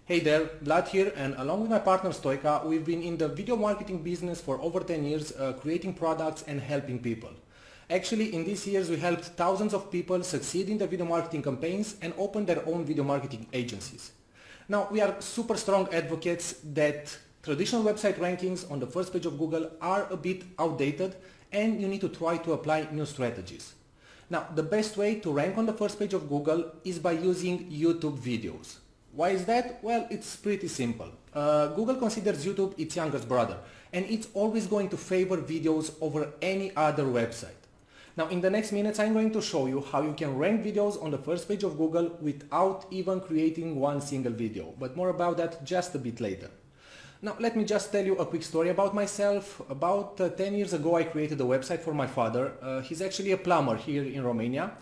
Hey there, Vlad here, and along with my partner Stoica, we've been in the video marketing business for over 10 years, creating products and helping people. Actually, in these years we helped thousands of people succeed in their video marketing campaigns and open their own video marketing agencies. Now, we are super strong advocates that traditional website rankings on the first page of Google are a bit outdated and you need to try to apply new strategies. Now, the best way to rank on the first page of Google is by using YouTube videos. Why is that? Well, it's pretty simple. Google considers YouTube its youngest brother, and it's always going to favor videos over any other website. Now, in the next minutes, I'm going to show you how you can rank videos on the first page of Google without even creating one single video, but more about that just a bit later. Now, let me just tell you a quick story about myself. About 10 years ago, I created a website for my father. He's actually a plumber here in Romania.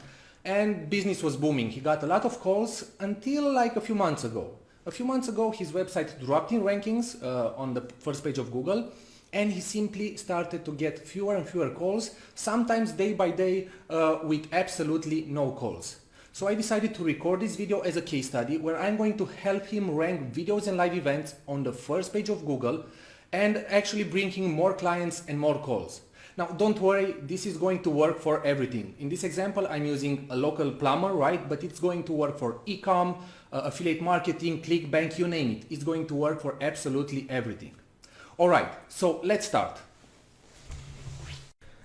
And business was booming. He got a lot of calls until like a few months ago. A few months ago, his website dropped in rankings on the first page of Google, and he simply started to get fewer and fewer calls, sometimes day by day with absolutely no calls. So I decided to record this video as a case study where I'm going to help him rank videos and live events on the first page of Google and actually bring him more clients and more calls. Now, don't worry, this is going to work for everything. In this example, I'm using a local plumber, right? But it's going to work for e-com, affiliate marketing, ClickBank, you name it. It's going to work for absolutely everything. All right, so let's start.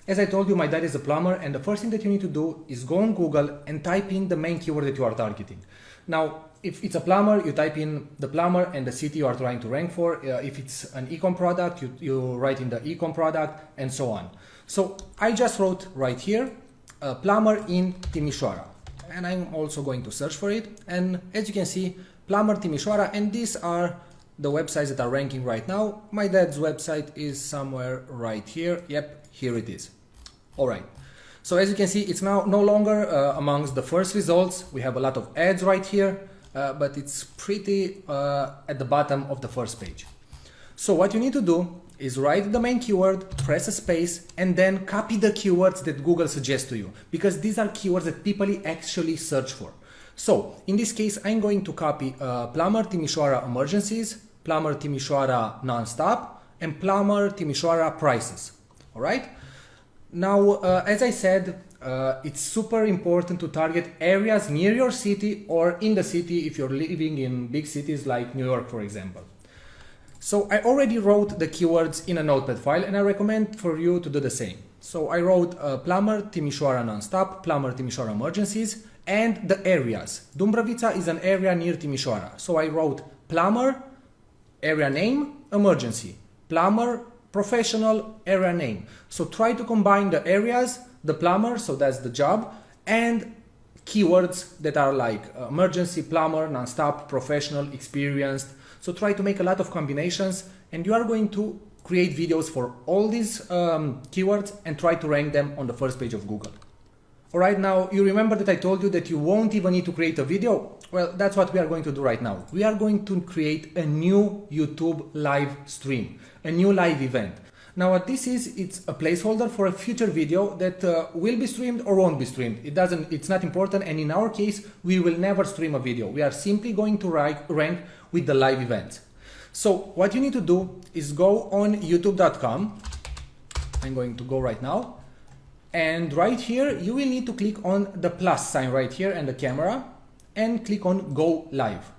As I told you, my dad is a plumber, and the first thing that you need to do is go on Google and type in the main keyword that you are targeting. Now, if it's a plumber, you type in the plumber and the city you are trying to rank for. If it's an e-com product, you write in the e-com product and so on. So I just wrote right here, plumber in Timișoara. And I'm also going to search for it. And as you can see, plumber Timișoara, and these are the websites that are ranking right now. My dad's website is somewhere right here. Yep, here it is. All right. So as you can see, it's now no longer amongst the first results. We have a lot of ads right here, but it's pretty at the bottom of the first page. So what you need to do is write the main keyword, press a space, and then copy the keywords that Google suggests to you, because these are keywords that people actually search for. So in this case, I'm going to copy plumber Timișoara emergencies, plumber Timișoara non-stop, and plumber Timișoara prices. All right? Now, as I said, it's super important to target areas near your city or in the city if you're living in big cities like New York, for example. So I already wrote the keywords in a notepad file, and I recommend for you to do the same. So I wrote plumber Timișoara non-stop, plumber Timișoara emergencies, and the areas. Dumbrăvița is an area near Timișoara. So I wrote plumber, area name, emergency, plumber, professional, area name. So try to combine the areas, the plumber, so that's the job, and keywords that are like emergency, plumber, non-stop, professional, experienced. So try to make a lot of combinations, and you are going to create videos for all these keywords and try to rank them on the first page of Google. All right, now you remember that I told you that you won't even need to create a video? Well, that's what we are going to do right now. We are going to create a new YouTube live stream, a new live event. Now what this is, it's a placeholder for a future video that will be streamed or won't be streamed. It's not important, and in our case, we will never stream a video. We are simply going to rank with the live events. So what you need to do is go on youtube.com. I'm going to go right now. And right here, you will need to click on the plus sign right here and the camera and click on Go Live.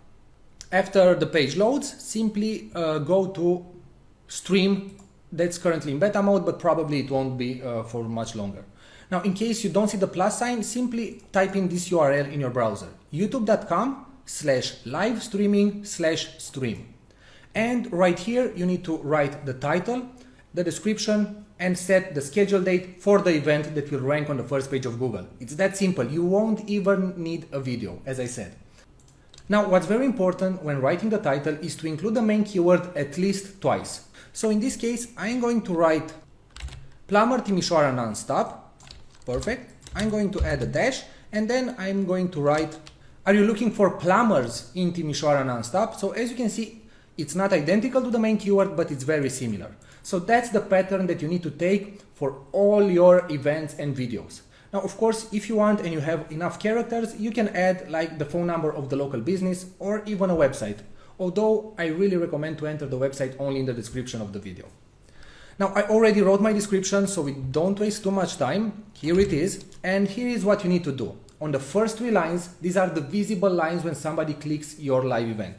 After the page loads, simply go to stream. That's currently in beta mode, but probably it won't be for much longer. Now, in case you don't see the plus sign, simply type in this URL in your browser, youtube.com/livestreaming/stream. And right here, you need to write the title, the description, and set the schedule date for the event that will rank on the first page of Google. It's that simple. You won't even need a video, as I said. Now, what's very important when writing the title is to include the main keyword at least twice. So in this case, I'm going to write plumber Timișoara non-stop. Perfect. I'm going to add a dash, and then I'm going to write, are you looking for plumbers in Timișoara non-stop? So as you can see, it's not identical to the main keyword, but it's very similar. So that's the pattern that you need to take for all your events and videos. Now, of course, if you want and you have enough characters, you can add like the phone number of the local business or even a website. although I really recommend to enter the website only in the description of the video. Now, I already wrote my description, so we don't waste too much time. Here it is, and here is what you need to do. On the first 3 lines, these are the visible lines when somebody clicks your live event.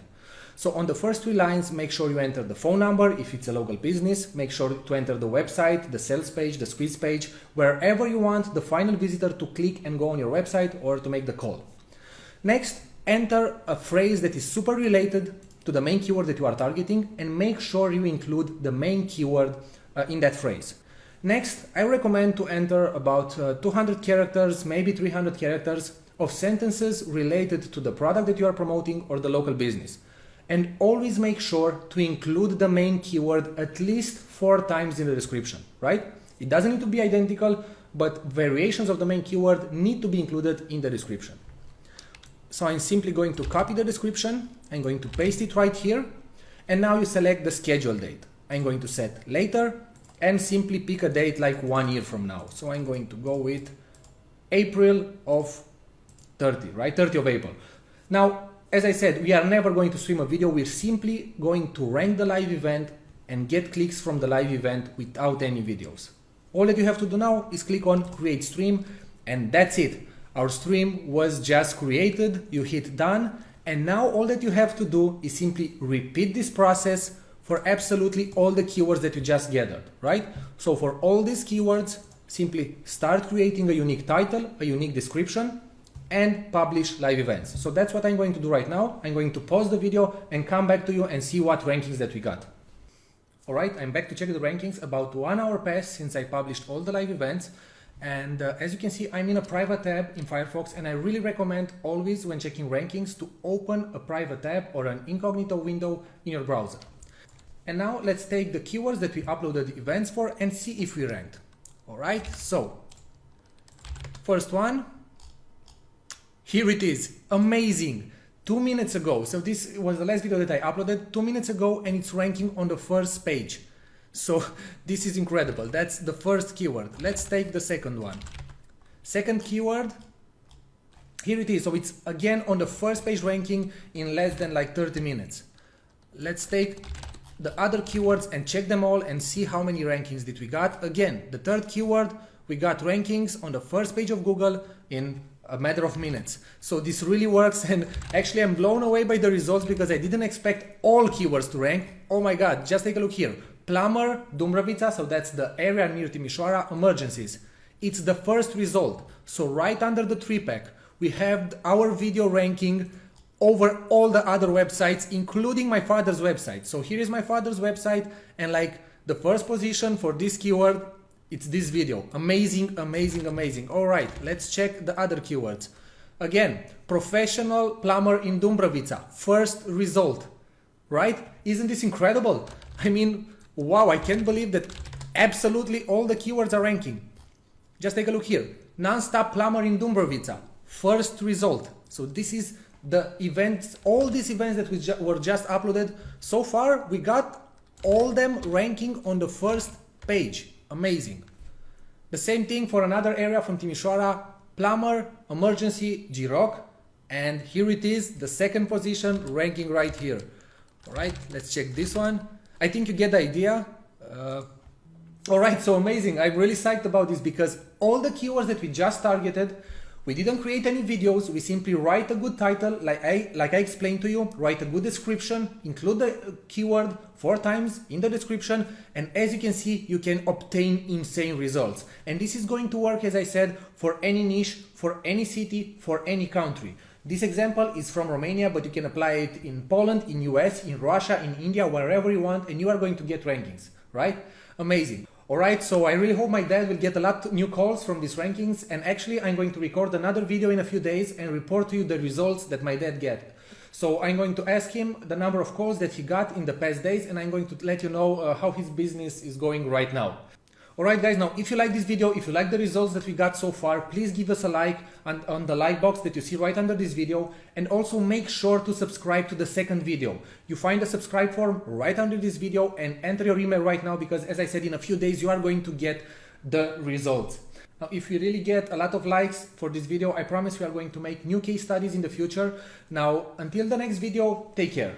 So on the first 3 lines, make sure you enter the phone number if it's a local business, make sure to enter the website, the sales page, the squeeze page, wherever you want the final visitor to click and go on your website or to make the call. Next, enter a phrase that is super related to the main keyword that you are targeting and make sure you include the main keyword in that phrase. Next, I recommend to enter about 200 characters, maybe 300 characters of sentences related to the product that you are promoting or the local business. And always make sure to include the main keyword at least 4 times in the description, right? It doesn't need to be identical, but variations of the main keyword need to be included in the description. So I'm simply going to copy the description, I'm going to paste it right here, and now you select the schedule date. I'm going to set later and simply pick a date like 1 year from now. So I'm going to go with April of 30, right? 30 of April. Now, as I said, we are never going to stream a video. We're simply going to rank the live event and get clicks from the live event without any videos. All that you have to do now is click on create stream, and that's it. Our stream was just created. You hit done. And now all that you have to do is simply repeat this process for absolutely all the keywords that you just gathered, right? So for all these keywords, simply start creating a unique title, a unique description, and publish live events. So that's what I'm going to do right now. I'm going to pause the video and come back to you and see what rankings that we got. All right, I'm back to check the rankings. About 1 hour passed since I published all the live events. And as you can see, I'm in a private tab in Firefox, and I really recommend always when checking rankings to open a private tab or an incognito window in your browser. And now let's take the keywords that we uploaded events for and see if we ranked. All right, so first one, here it is, amazing, 2 minutes ago. So this was the last video that I uploaded 2 minutes ago, and it's ranking on the first page. So this is incredible. That's the first keyword. Let's take the second one. Second keyword, here it is. So it's again on the first page ranking in less than like 30 minutes. Let's take the other keywords and check them all and see how many rankings did we got. Again, the third keyword, we got rankings on the first page of Google in a matter of minutes. So this really works, and actually I'm blown away by the results because I didn't expect all keywords to rank. Oh my God, just take a look here. Plumber, Dumbrăvița, so that's the area near Timișoara, emergencies. It's the first result. So right under the 3-pack, we have our video ranking over all the other websites, including my father's website. So here is my father's website, and like the first position for this keyword, it's this video. Amazing, amazing, amazing. All right, let's check the other keywords. Again, professional plumber in Dumbrăvița, first result, right? Isn't this incredible? I mean, wow, I can't believe that absolutely all the keywords are ranking. Just take a look here. Non-stop plumber in Dumbrăvița, first result. So this is the events, all these events that were just uploaded. So far, we got all them ranking on the first page. Amazing. The same thing for another area from Timișoara, plumber, emergency, Giroc. And here it is, the second position ranking right here. All right, let's check this one. I think you get the idea. All right, so amazing. I'm really psyched about this because all the keywords that we just targeted, we didn't create any videos. We simply write a good title, like I explained to you, write a good description, include the keyword 4 times in the description, and as you can see, you can obtain insane results. And this is going to work, as I said, for any niche, for any city, for any country. This example is from Romania, but you can apply it in Poland, in US, in Russia, in India, wherever you want, and you are going to get rankings, right? Amazing. All right, so I really hope my dad will get a lot of new calls from these rankings, and actually I'm going to record another video in a few days and report to you the results that my dad get. So I'm going to ask him the number of calls that he got in the past days, and I'm going to let you know how his business is going right now. Alright guys, now if you like this video, if you like the results that we got so far, please give us a like on the like box that you see right under this video, and also make sure to subscribe to the second video. You find the subscribe form right under this video and enter your email right now, because as I said, in a few days you are going to get the results. Now if you really get a lot of likes for this video, I promise we are going to make new case studies in the future. Now until the next video, take care.